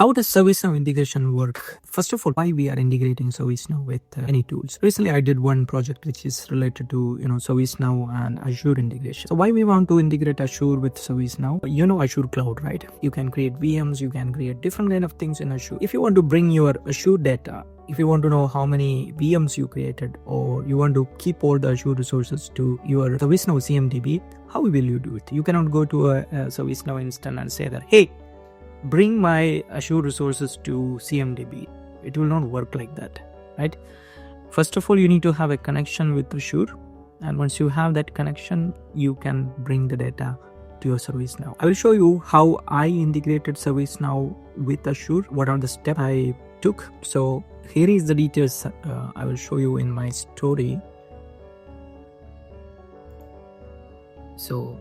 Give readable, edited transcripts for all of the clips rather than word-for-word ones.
How does ServiceNow integration work? First of all, why we are integrating ServiceNow with any tools? Recently, I did one project which is related to ServiceNow and Azure integration. So why we want to integrate Azure with ServiceNow? Azure Cloud, right? You can create VMs, you can create different kind of things in Azure. If you want to bring your Azure data, if you want to know how many VMs you created, or you want to keep all the Azure resources to your ServiceNow CMDB, how will you do it? You cannot go to a ServiceNow instance and say that, hey, bring my Azure resources to CMDB. It will not work like that, right? First of all, you need to have a connection with Azure. And once you have that connection, you can bring the data to your ServiceNow. I will show you how I integrated ServiceNow with Azure. What are the steps I took? So here is the details I will show you in my story. So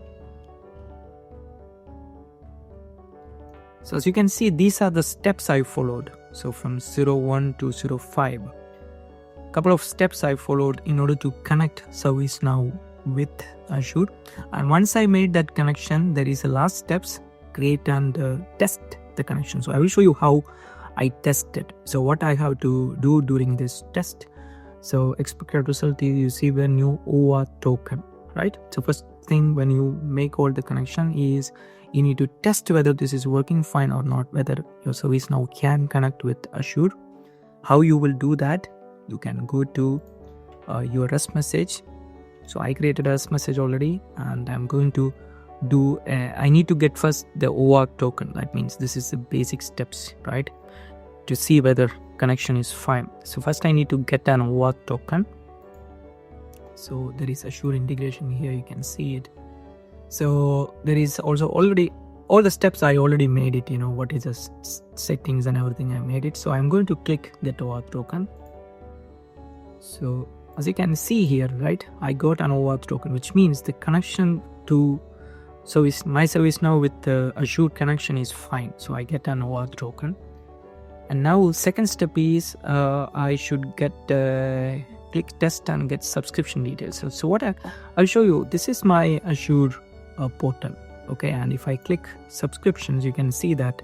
as you can see, these are the steps I followed. So from 01 to 05, couple of steps I followed in order to connect ServiceNow with Azure. And once I made that connection, there is a last steps, create and test the connection. So I will show you how I tested. So what I have to do during this test. So expected result is you receive a new OAuth token, right? So first thing when you make all the connection is you need to test whether this is working fine or not, whether your ServiceNow can connect with Azure. How you will do that? You can go to your REST message. So I created a REST message already, and I'm going to do, I need to get first the OAuth token. That means this is the basic steps, right? To see whether connection is fine. So first I need to get an OAuth token. So there is Azure integration here, you can see it. So there is also already all the steps I already made it, what is the settings and everything I made it. So I'm going to click get OAuth token. So as you can see here, right, I got an OAuth token, which means the connection to my ServiceNow with the Azure connection is fine. So I get an OAuth token. And now second step is I should get click test and get subscription details. So what I'll show you, this is my Azure portal, okay? And if I click subscriptions, you can see that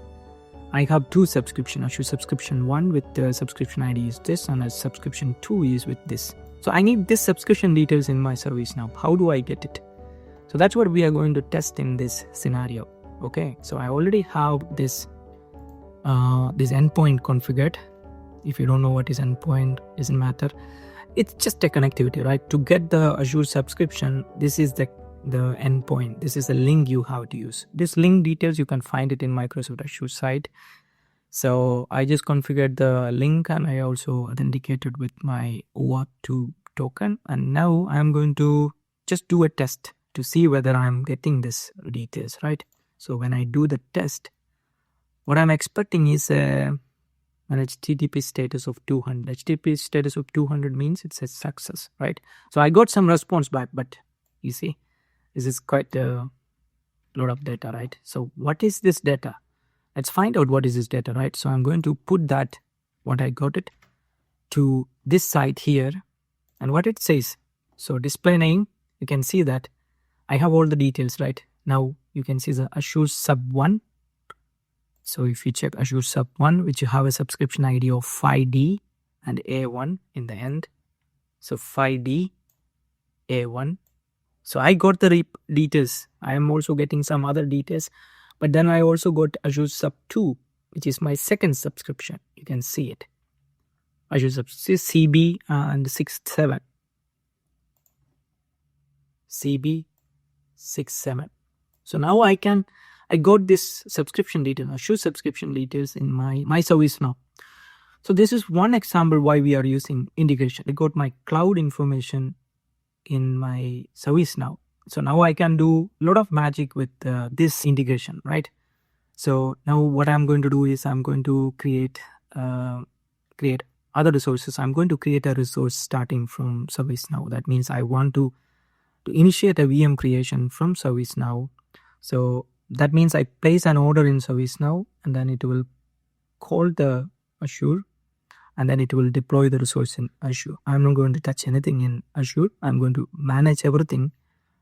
I have two subscriptions. Azure subscription 1 with the subscription ID is this, and a subscription 2 is with this. So I need this subscription details in my ServiceNow. How do I get it? So that's what we are going to test in this scenario, okay? So I already have this endpoint configured. If you don't know what is endpoint, doesn't matter. It's just a connectivity, right? To get the Azure subscription, this is the endpoint. This is the link you have to use. This link details, you can find it in Microsoft Azure site. So I just configured the link, and I also authenticated with my OAuth 2 token. And now I'm going to just do a test to see whether I'm getting this details, right? So when I do the test, what I'm expecting is an HTTP status of 200. HTTP status of 200 means it's a success, right? So I got some response back, but you see, this is quite a lot of data, right? So what is this data? Let's find out what is this data, right? So I'm going to put that, what I got it, to this site here, and what it says. So display name, you can see that I have all the details, right? Now you can see the Azure sub 1. So if you check Azure sub 1, which you have a subscription ID of 5D and A1 in the end. So 5D, A1. So I got the details. I am also getting some other details. But then I also got Azure sub 2, which is my second subscription. You can see it. Azure sub CB and 67. CB 67. So now I got this subscription detail, Azure subscription details in my ServiceNow. So this is one example why we are using integration. I got my cloud information in my ServiceNow. So now I can do a lot of magic with this integration, right? So now what I'm going to do is I'm going to create other resources. I'm going to create a resource starting from ServiceNow. That means I want to initiate a VM creation from ServiceNow. So that means I place an order in ServiceNow, and then it will call the Azure, and then it will deploy the resource in Azure. I'm not going to touch anything in Azure. I'm going to manage everything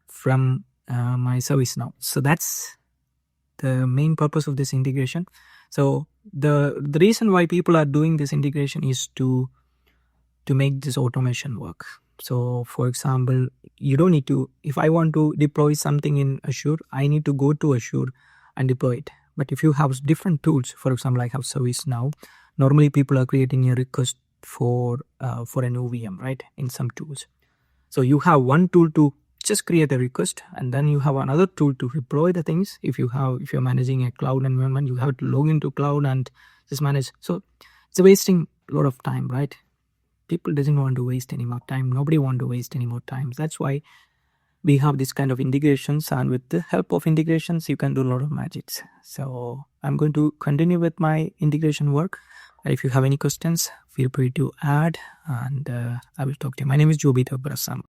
from my ServiceNow. So that's the main purpose of this integration. So the reason why people are doing this integration is to make this automation work. So for example, you don't need to, if I want to deploy something in Azure, I need to go to Azure and deploy it. But if you have different tools, for example, I have ServiceNow, normally people are creating a request for a new VM, right, in some tools. So you have one tool to just create a request, and then you have another tool to deploy the things. If you're managing a cloud environment, you have to log into cloud and just manage. So it's wasting a lot of time, right? People doesn't want to waste any more time. Nobody want to waste any more time. That's why we have this kind of integrations, and with the help of integrations, you can do a lot of magics. So I'm going to continue with my integration work. If you have any questions, feel free to add, and I will talk to you. My name is Jobita Brasam.